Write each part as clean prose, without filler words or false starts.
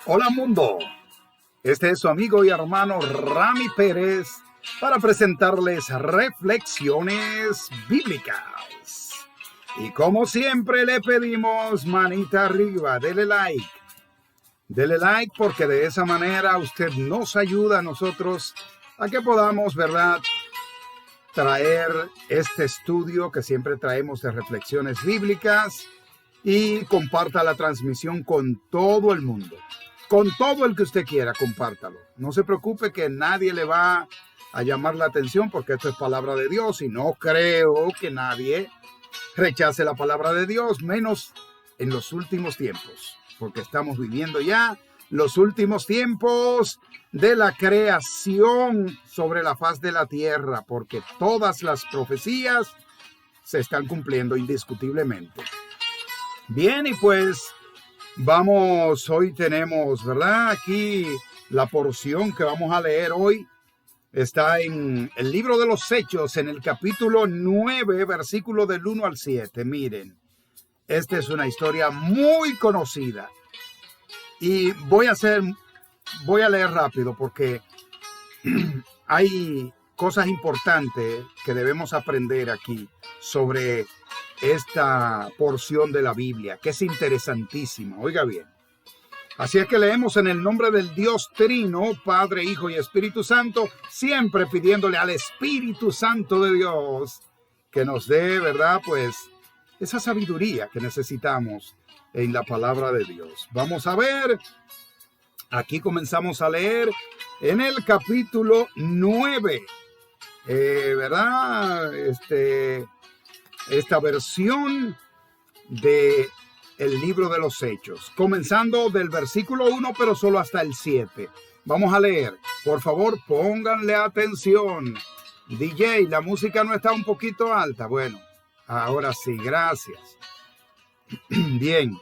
Hola mundo, este es su amigo y hermano Rami Pérez para presentarles reflexiones bíblicas. Y como siempre le pedimos manita arriba, dele like. Dele like porque de esa manera usted nos ayuda a nosotros a que podamos, ¿verdad?, traer este estudio que siempre traemos de reflexiones bíblicas y comparta la transmisión con todo el mundo. Con todo el que usted quiera, compártalo. No se preocupe que nadie le va a llamar la atención porque esto es palabra de Dios y no creo que nadie rechace la palabra de Dios, menos en los últimos tiempos, porque estamos viviendo ya los últimos tiempos de la creación sobre la faz de la tierra, porque todas las profecías se están cumpliendo indiscutiblemente. Bien, y pues vamos, hoy tenemos, ¿verdad? Aquí la porción que vamos a leer hoy está en el libro de los Hechos, en el capítulo 9, versículo del 1 al 7. Miren, esta es una historia muy conocida. Y voy a leer rápido porque hay cosas importantes que debemos aprender aquí sobre esta porción de la Biblia, que es interesantísima. Oiga bien. Así es que leemos en el nombre del Dios Trino, Padre, Hijo y Espíritu Santo, siempre pidiéndole al Espíritu Santo de Dios que nos dé, ¿verdad?, pues esa sabiduría que necesitamos en la palabra de Dios. Vamos a ver, aquí comenzamos a leer en el capítulo 9, ¿verdad? Esta versión de el libro de los Hechos, comenzando del versículo 1, pero solo hasta el 7. Vamos a leer. Por favor, pónganle atención. DJ, la música no está un poquito alta. Bueno, ahora sí, gracias. Bien.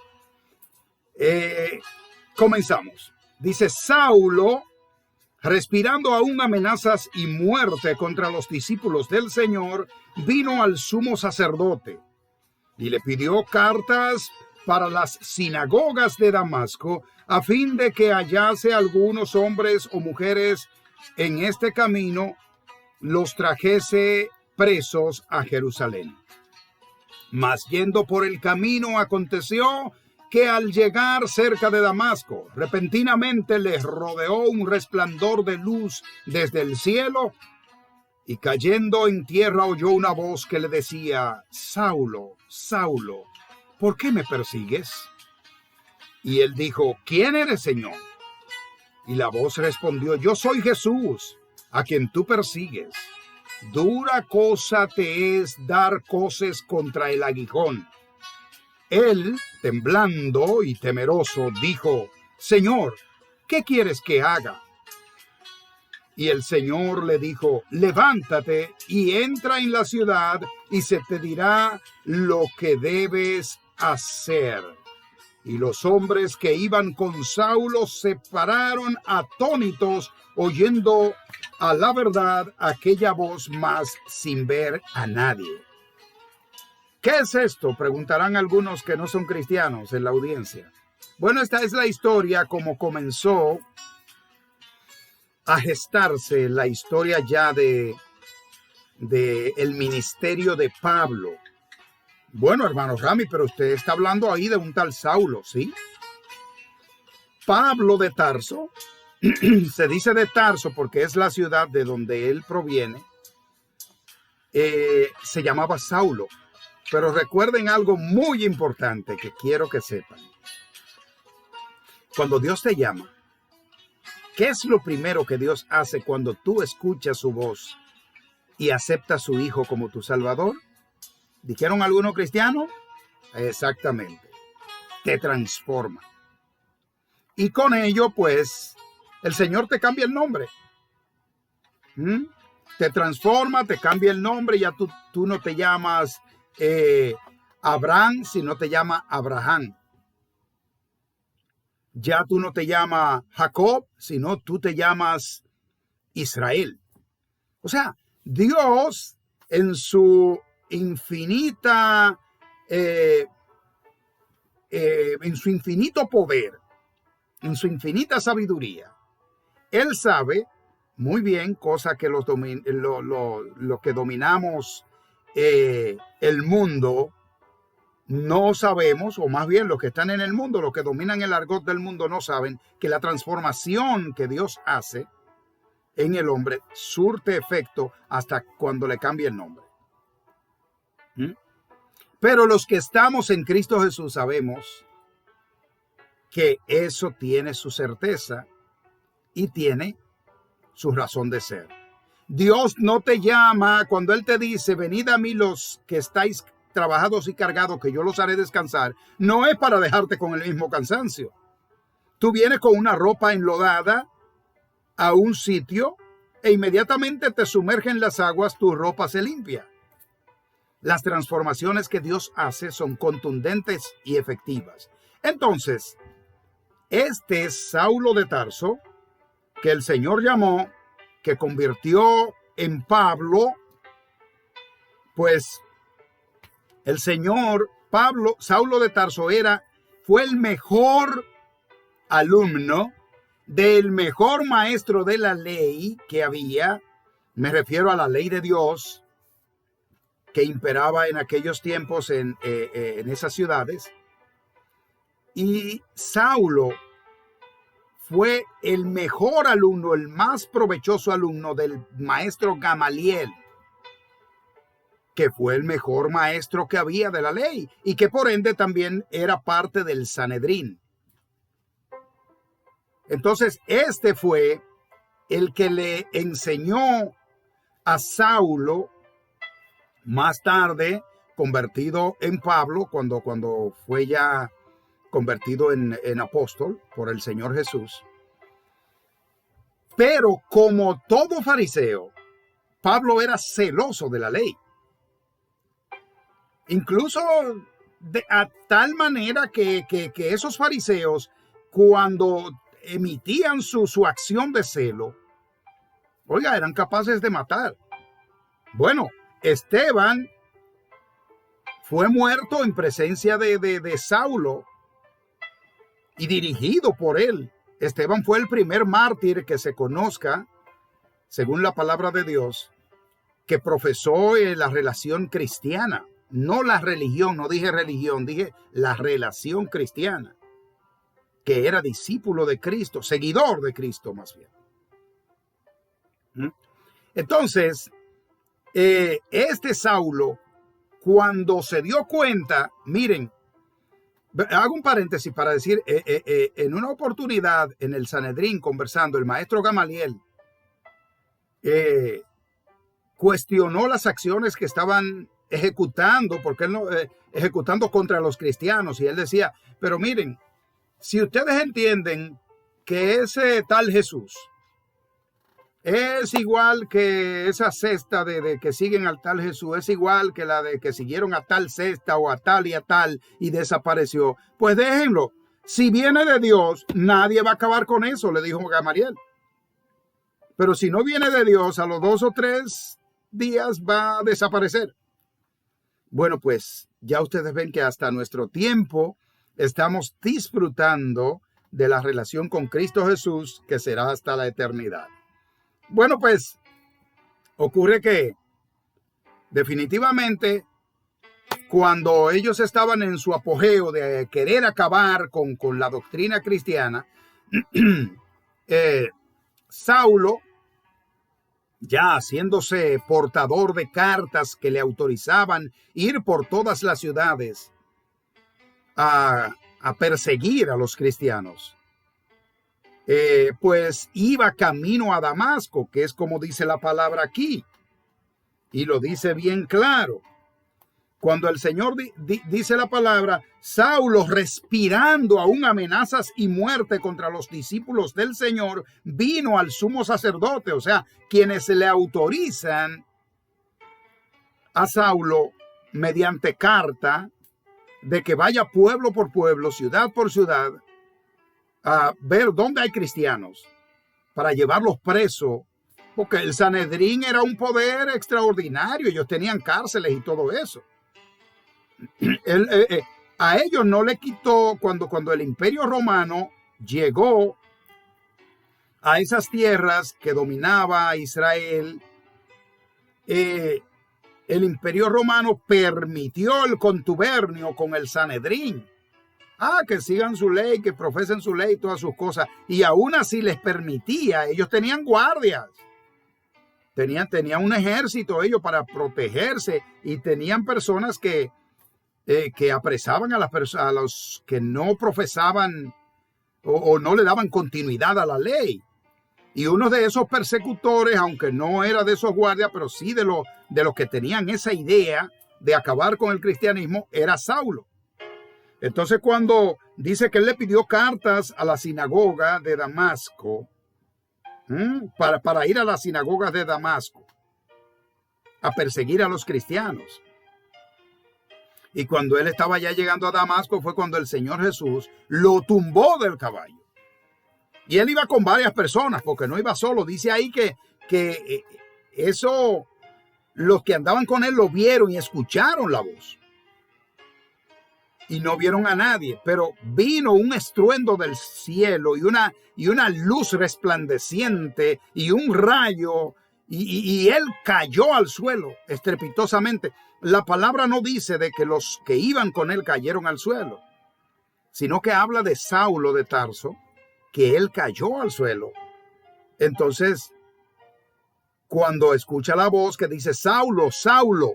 Comenzamos. Dice: Saulo, respirando aún amenazas y muerte contra los discípulos del Señor, vino al sumo sacerdote y le pidió cartas para las sinagogas de Damasco, a fin de que hallase algunos hombres o mujeres en este camino, los trajese presos a Jerusalén. Mas yendo por el camino, aconteció que al llegar cerca de Damasco, repentinamente les rodeó un resplandor de luz desde el cielo, y cayendo en tierra oyó una voz que le decía: Saulo, Saulo, ¿por qué me persigues? Y él dijo: ¿Quién eres, Señor? Y la voz respondió: Yo soy Jesús, a quien tú persigues. Dura cosa te es dar coces contra el aguijón. Él, temblando y temeroso, dijo: Señor, ¿qué quieres que haga? Y el Señor le dijo: levántate y entra en la ciudad, y se te dirá lo que debes hacer. Y los hombres que iban con Saulo se pararon atónitos, oyendo a la verdad aquella voz, mas sin ver a nadie. ¿Qué es esto?, preguntarán algunos que no son cristianos en la audiencia. Bueno, esta es la historia como comenzó a gestarse la historia ya de el ministerio de Pablo. Bueno, hermano Rami, pero usted está hablando ahí de un tal Saulo, ¿sí? Pablo de Tarso, se dice de Tarso porque es la ciudad de donde él proviene, se llamaba Saulo. Pero recuerden algo muy importante que quiero que sepan. Cuando Dios te llama, ¿qué es lo primero que Dios hace cuando tú escuchas su voz y aceptas a su Hijo como tu Salvador? ¿Dijeron algunos cristianos? Exactamente. Te transforma. Y con ello, pues, el Señor te cambia el nombre. Te transforma, te cambia el nombre. Ya tú no te llamas Abraham, sino te llamas Abraham. Ya tú no te llamas Jacob, sino tú te llamas Israel. O sea, Dios en su infinita, en su infinito poder, en su infinita sabiduría, Él sabe muy bien, cosa que lo que dominamos el mundo no sabemos, o más bien los que están en el mundo, los que dominan el argot del mundo no saben que la transformación que Dios hace en el hombre surte efecto hasta cuando le cambie el nombre. Pero los que estamos en Cristo Jesús sabemos que eso tiene su certeza y tiene su razón de ser. Dios no te llama cuando Él te dice, venid a mí los que estáis trabajados y cargados, que yo los haré descansar. No es para dejarte con el mismo cansancio. Tú vienes con una ropa enlodada a un sitio e inmediatamente te sumerge en las aguas, tu ropa se limpia. Las transformaciones que Dios hace son contundentes y efectivas. Entonces, este Saulo de Tarso, que el Señor llamó, que convirtió en Pablo, pues el Señor, Saulo de Tarso fue el mejor alumno del mejor maestro de la ley que había. Me refiero a la ley de Dios que imperaba en aquellos tiempos en esas ciudades. Y Saulo fue el mejor alumno, el más provechoso alumno del maestro Gamaliel, que fue el mejor maestro que había de la ley y que por ende también era parte del Sanedrín. Entonces, este fue el que le enseñó a Saulo, más tarde convertido en Pablo, cuando fue ya convertido en apóstol por el Señor Jesús. Pero como todo fariseo, Pablo era celoso de la ley. Incluso a tal manera que esos fariseos, cuando emitían su acción de celo, oiga, eran capaces de matar. Bueno, Esteban fue muerto en presencia de Saulo y dirigido por él. Esteban fue el primer mártir que se conozca, según la palabra de Dios, que profesó la relación cristiana. No la religión, no dije religión, dije la relación cristiana, que era discípulo de Cristo, seguidor de Cristo más bien. Entonces, este Saulo, cuando se dio cuenta, miren, hago un paréntesis para decir, en una oportunidad en el Sanedrín conversando, el maestro Gamaliel cuestionó las acciones que estaban ejecutando, porque él no, ejecutando contra los cristianos, y él decía, pero miren, si ustedes entienden que ese tal Jesús es igual que esa cesta de que siguen al tal Jesús, es igual que la de que siguieron a tal cesta o a tal y desapareció, pues déjenlo. Si viene de Dios, nadie va a acabar con eso, le dijo Gamaliel. Pero si no viene de Dios, a los 2 o 3 días va a desaparecer. Bueno, pues ya ustedes ven que hasta nuestro tiempo estamos disfrutando de la relación con Cristo Jesús, que será hasta la eternidad. Bueno, pues ocurre que definitivamente cuando ellos estaban en su apogeo de querer acabar con la doctrina cristiana, Saulo, ya haciéndose portador de cartas que le autorizaban ir por todas las ciudades a perseguir a los cristianos, pues iba camino a Damasco, que es como dice la palabra aquí, y lo dice bien claro. Cuando el Señor dice la palabra, Saulo, respirando aún amenazas y muerte contra los discípulos del Señor, vino al sumo sacerdote, o sea, quienes le autorizan a Saulo mediante carta de que vaya pueblo por pueblo, ciudad por ciudad, a ver dónde hay cristianos para llevarlos presos, porque el Sanedrín era un poder extraordinario, ellos tenían cárceles y todo eso. A ellos no le quitó, cuando el Imperio Romano llegó a esas tierras que dominaba Israel, el Imperio Romano permitió el contubernio con el Sanedrín. Que sigan su ley, que profesen su ley, todas sus cosas. Y aún así les permitía, ellos tenían guardias. Tenían un ejército ellos para protegerse, y tenían personas que apresaban a los que no profesaban o no le daban continuidad a la ley. Y uno de esos persecutores, aunque no era de esos guardias, pero sí de los que tenían esa idea de acabar con el cristianismo, era Saulo. Entonces, cuando dice que él le pidió cartas a la sinagoga de Damasco, para ir a las sinagogas de Damasco a perseguir a los cristianos. Y cuando él estaba ya llegando a Damasco, fue cuando el Señor Jesús lo tumbó del caballo. Y él iba con varias personas, porque no iba solo. Dice ahí que eso, los que andaban con él lo vieron y escucharon la voz. Y no vieron a nadie, pero vino un estruendo del cielo y una luz resplandeciente y un rayo, y él cayó al suelo estrepitosamente. La palabra no dice de que los que iban con él cayeron al suelo, sino que habla de Saulo de Tarso, que él cayó al suelo. Entonces, cuando escucha la voz que dice: Saulo, Saulo,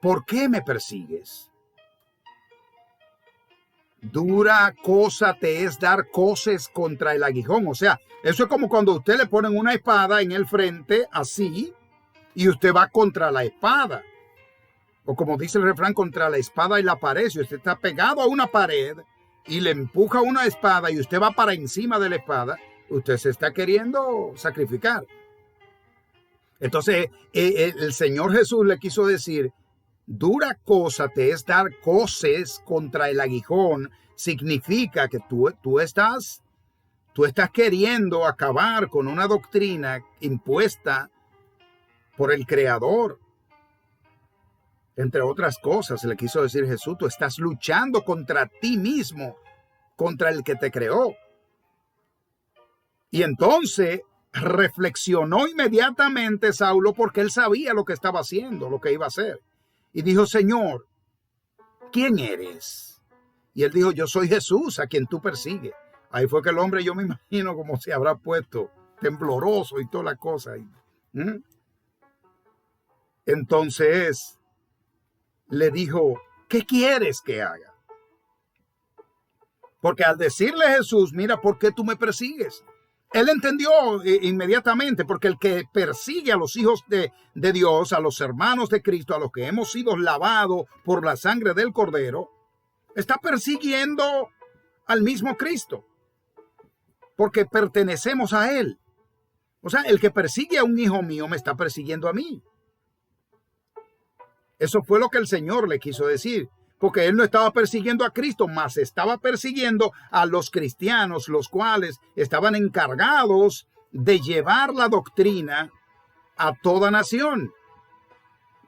¿por qué me persigues? Dura cosa te es dar coces contra el aguijón. O sea, eso es como cuando usted le ponen una espada en el frente, así, y usted va contra la espada. O como dice el refrán, contra la espada y la pared. Si usted está pegado a una pared y le empuja una espada y usted va para encima de la espada, usted se está queriendo sacrificar. Entonces, el Señor Jesús le quiso decir: dura cosa te es dar coces contra el aguijón. Significa que tú estás queriendo acabar con una doctrina impuesta por el Creador. Entre otras cosas, le quiso decir Jesús: tú estás luchando contra ti mismo, contra el que te creó. Y entonces reflexionó inmediatamente Saulo, porque él sabía lo que estaba haciendo, lo que iba a hacer. Y dijo: Señor, ¿quién eres? Y él dijo: yo soy Jesús, a quien tú persigues. Ahí fue que el hombre, yo me imagino cómo se habrá puesto tembloroso y toda la cosa. Entonces le dijo: ¿qué quieres que haga? Porque al decirle Jesús: mira, ¿por qué tú me persigues? Él entendió inmediatamente, porque el que persigue a los hijos de Dios, a los hermanos de Cristo, a los que hemos sido lavados por la sangre del Cordero, está persiguiendo al mismo Cristo, porque pertenecemos a Él. O sea, el que persigue a un hijo mío me está persiguiendo a mí. Eso fue lo que el Señor le quiso decir, porque él no estaba persiguiendo a Cristo, mas estaba persiguiendo a los cristianos, los cuales estaban encargados de llevar la doctrina a toda nación.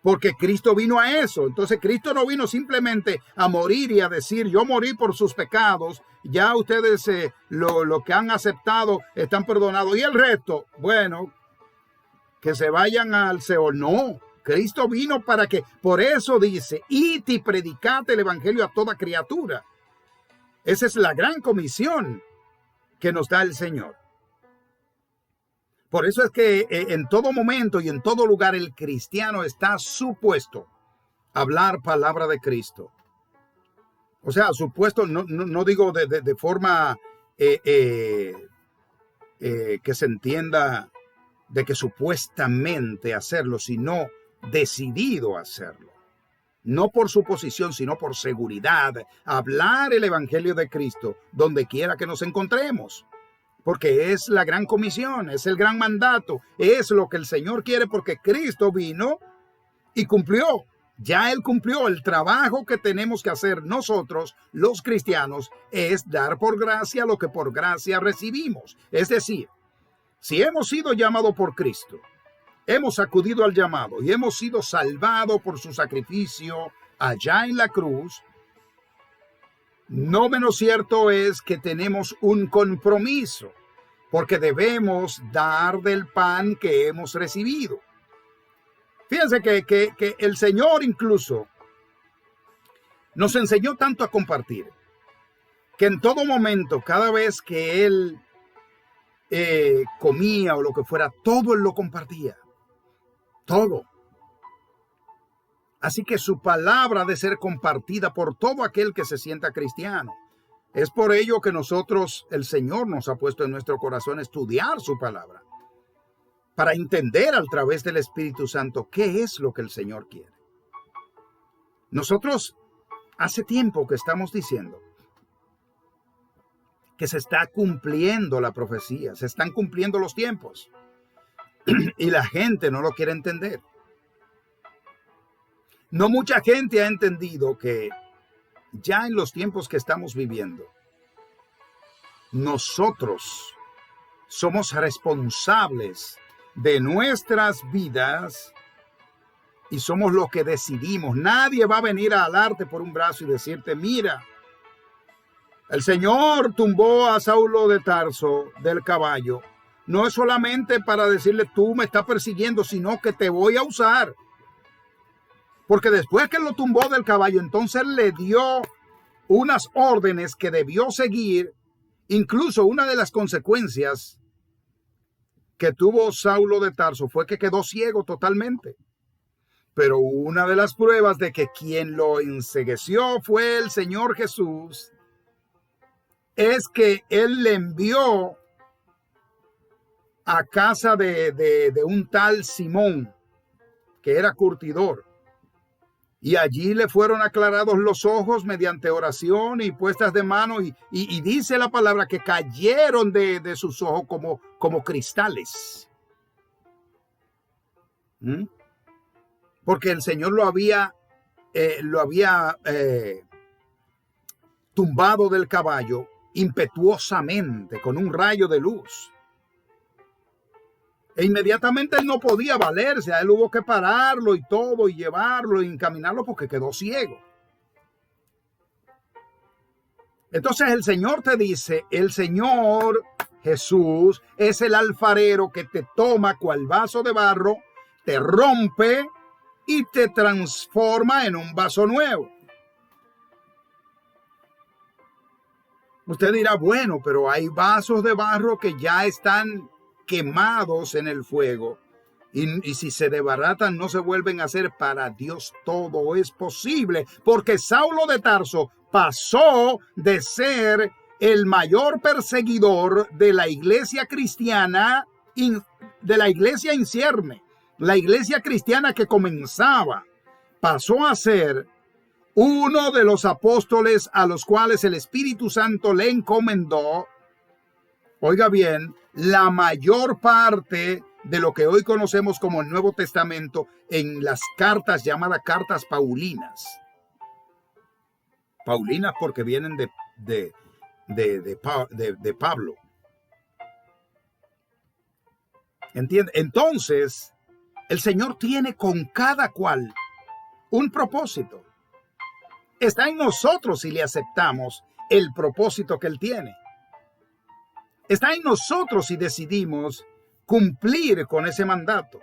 Porque Cristo vino a eso. Entonces Cristo no vino simplemente a morir y a decir: yo morí por sus pecados, ya ustedes lo que han aceptado están perdonados, y el resto, bueno, que se vayan al Seol. No. Cristo vino para que, por eso dice: id y predicad el evangelio a toda criatura. Esa es la gran comisión que nos da el Señor. Por eso es que en todo momento y en todo lugar el cristiano está supuesto a hablar palabra de Cristo. O sea, supuesto, no digo de forma que se entienda de que supuestamente hacerlo, sino decidido a hacerlo. No por suposición, sino por seguridad. Hablar el evangelio de Cristo donde quiera que nos encontremos. Porque es la gran comisión, es el gran mandato, es lo que el Señor quiere, porque Cristo vino y cumplió. Ya Él cumplió. El trabajo que tenemos que hacer nosotros, los cristianos, es dar por gracia lo que por gracia recibimos. Es decir, si hemos sido llamados por Cristo, hemos acudido al llamado y hemos sido salvados por su sacrificio allá en la cruz, no menos cierto es que tenemos un compromiso, porque debemos dar del pan que hemos recibido. Fíjense que el Señor incluso nos enseñó tanto a compartir, que en todo momento, cada vez que Él comía o lo que fuera, todo Él lo compartía. Todo. Así que su palabra ha de ser compartida por todo aquel que se sienta cristiano. Es por ello que nosotros, el Señor nos ha puesto en nuestro corazón estudiar su palabra, para entender a través del Espíritu Santo qué es lo que el Señor quiere. Nosotros hace tiempo que estamos diciendo que se está cumpliendo la profecía, se están cumpliendo los tiempos y la gente no lo quiere entender. No mucha gente ha entendido que ya en los tiempos que estamos viviendo, nosotros somos responsables de nuestras vidas y somos los que decidimos. Nadie va a venir a alarte por un brazo y decirte, mira, el Señor tumbó a Saulo de Tarso del caballo. No es solamente para decirle, tú me estás persiguiendo, sino que te voy a usar. Porque después que lo tumbó del caballo, entonces le dio unas órdenes que debió seguir. Incluso una de las consecuencias que tuvo Saulo de Tarso fue que quedó ciego totalmente. Pero una de las pruebas de que quien lo encegueció fue el Señor Jesús es que Él le envió a casa de un tal Simón, que era curtidor. Y allí le fueron aclarados los ojos mediante oración y puestas de mano. Y dice la palabra que cayeron de sus ojos como cristales. Porque el Señor lo había tumbado del caballo impetuosamente con un rayo de luz. E inmediatamente él no podía valerse, a él hubo que pararlo y todo, y llevarlo y encaminarlo porque quedó ciego. Entonces el Señor te dice, el Señor Jesús es el alfarero que te toma cual vaso de barro, te rompe y te transforma en un vaso nuevo. Usted dirá, bueno, pero hay vasos de barro que ya están quemados en el fuego y si se desbaratan no se vuelven a hacer. Para Dios todo es posible, porque Saulo de Tarso pasó de ser el mayor perseguidor de la iglesia cristiana, de la iglesia en cierne, la iglesia cristiana que comenzaba, pasó a ser uno de los apóstoles a los cuales el Espíritu Santo le encomendó, oiga bien, la mayor parte de lo que hoy conocemos como el Nuevo Testamento en las cartas llamadas cartas paulinas. Paulinas porque vienen de Pablo. ¿Entiende? Entonces, el Señor tiene con cada cual un propósito. Está en nosotros si le aceptamos el propósito que Él tiene. Está en nosotros si decidimos cumplir con ese mandato.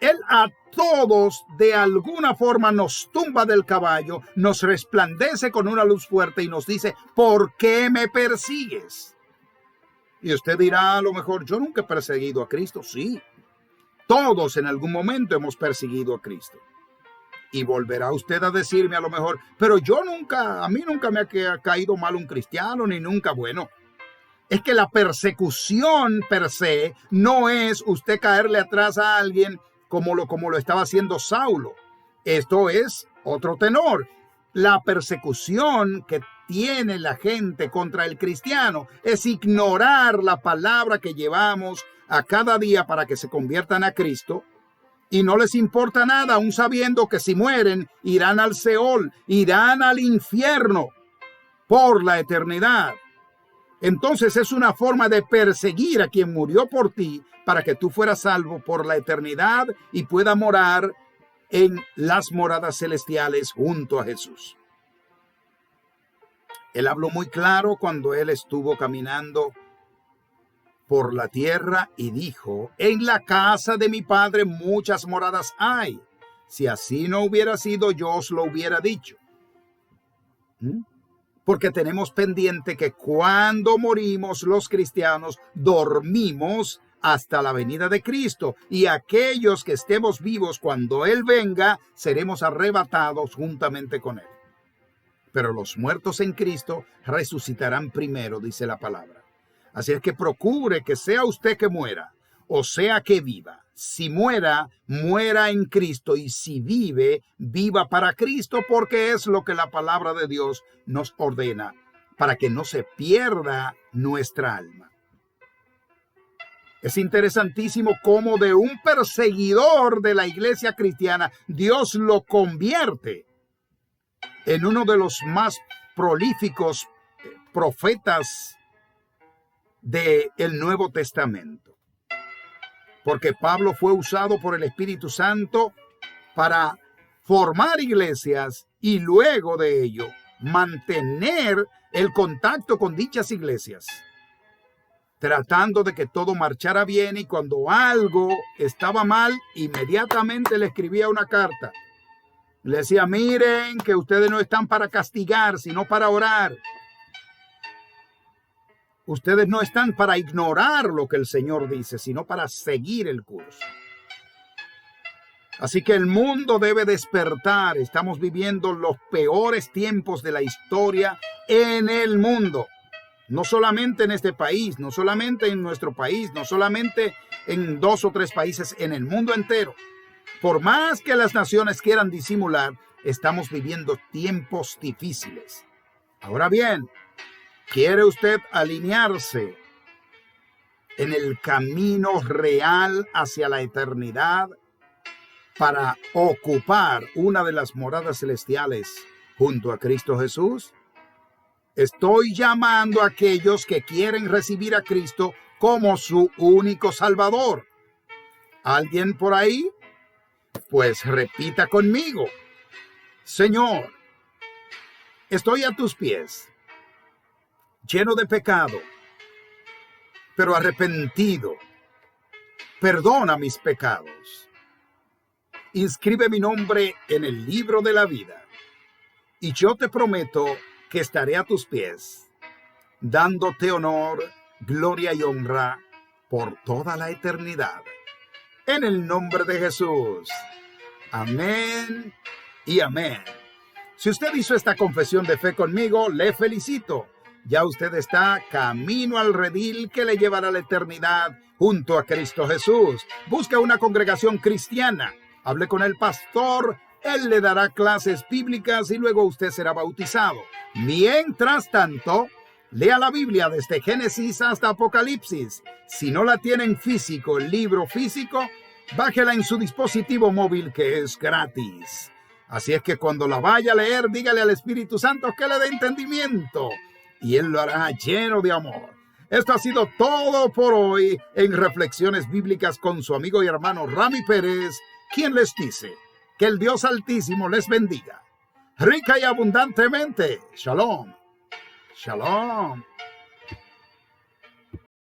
Él a todos de alguna forma nos tumba del caballo, nos resplandece con una luz fuerte y nos dice, ¿por qué me persigues? Y usted dirá a lo mejor, yo nunca he perseguido a Cristo. Sí, todos en algún momento hemos perseguido a Cristo. Y volverá usted a decirme a lo mejor, pero a mí nunca me ha caído mal un cristiano, ni nunca. Bueno, es que la persecución per se no es usted caerle atrás a alguien como lo estaba haciendo Saulo. Esto es otro tenor. La persecución que tiene la gente contra el cristiano es ignorar la palabra que llevamos a cada día para que se conviertan a Cristo. Y no les importa nada, aún sabiendo que si mueren, irán al Seol, irán al infierno por la eternidad. Entonces es una forma de perseguir a quien murió por ti para que tú fueras salvo por la eternidad y pueda morar en las moradas celestiales junto a Jesús. Él habló muy claro cuando él estuvo caminando por la tierra y dijo: en la casa de mi padre muchas moradas hay. Si así no hubiera sido, yo os lo hubiera dicho. Porque tenemos pendiente que cuando morimos los cristianos dormimos hasta la venida de Cristo, y aquellos que estemos vivos cuando Él venga seremos arrebatados juntamente con Él. Pero los muertos en Cristo resucitarán primero, dice la palabra. Así es que procure que sea usted que muera, o sea que viva. Si muera, muera en Cristo, y si vive, viva para Cristo, porque es lo que la palabra de Dios nos ordena, para que no se pierda nuestra alma. Es interesantísimo cómo de un perseguidor de la iglesia cristiana, Dios lo convierte en uno de los más prolíficos profetas del Nuevo Testamento. Porque Pablo fue usado por el Espíritu Santo para formar iglesias y luego de ello mantener el contacto con dichas iglesias, tratando de que todo marchara bien, y cuando algo estaba mal, inmediatamente le escribía una carta. Le decía: miren que ustedes no están para castigar, sino para orar. Ustedes no están para ignorar lo que el Señor dice, sino para seguir el curso. Así que el mundo debe despertar. Estamos viviendo los peores tiempos de la historia en el mundo. No solamente en este país, no solamente en nuestro país, no solamente en 2 o 3 países, en el mundo entero. Por más que las naciones quieran disimular, estamos viviendo tiempos difíciles. Ahora bien, ¿quiere usted alinearse en el camino real hacia la eternidad para ocupar una de las moradas celestiales junto a Cristo Jesús? Estoy llamando a aquellos que quieren recibir a Cristo como su único Salvador. ¿Alguien por ahí? Pues repita conmigo: Señor, estoy a tus pies, lleno de pecado, pero arrepentido. Perdona mis pecados. Inscribe mi nombre en el libro de la vida, y yo te prometo que estaré a tus pies, dándote honor, gloria y honra por toda la eternidad. En el nombre de Jesús. Amén y amén. Si usted hizo esta confesión de fe conmigo, le felicito. Ya usted está camino al redil que le llevará a la eternidad junto a Cristo Jesús. Busca una congregación cristiana. Hable con el pastor. Él le dará clases bíblicas y luego usted será bautizado. Mientras tanto, lea la Biblia desde Génesis hasta Apocalipsis. Si no la tiene en físico, el libro físico, bájela en su dispositivo móvil, que es gratis. Así es que cuando la vaya a leer, dígale al Espíritu Santo que le dé entendimiento, y Él lo hará lleno de amor. Esto ha sido todo por hoy en Reflexiones Bíblicas con su amigo y hermano Rami Pérez, quien les dice que el Dios Altísimo les bendiga rica y abundantemente. Shalom. Shalom.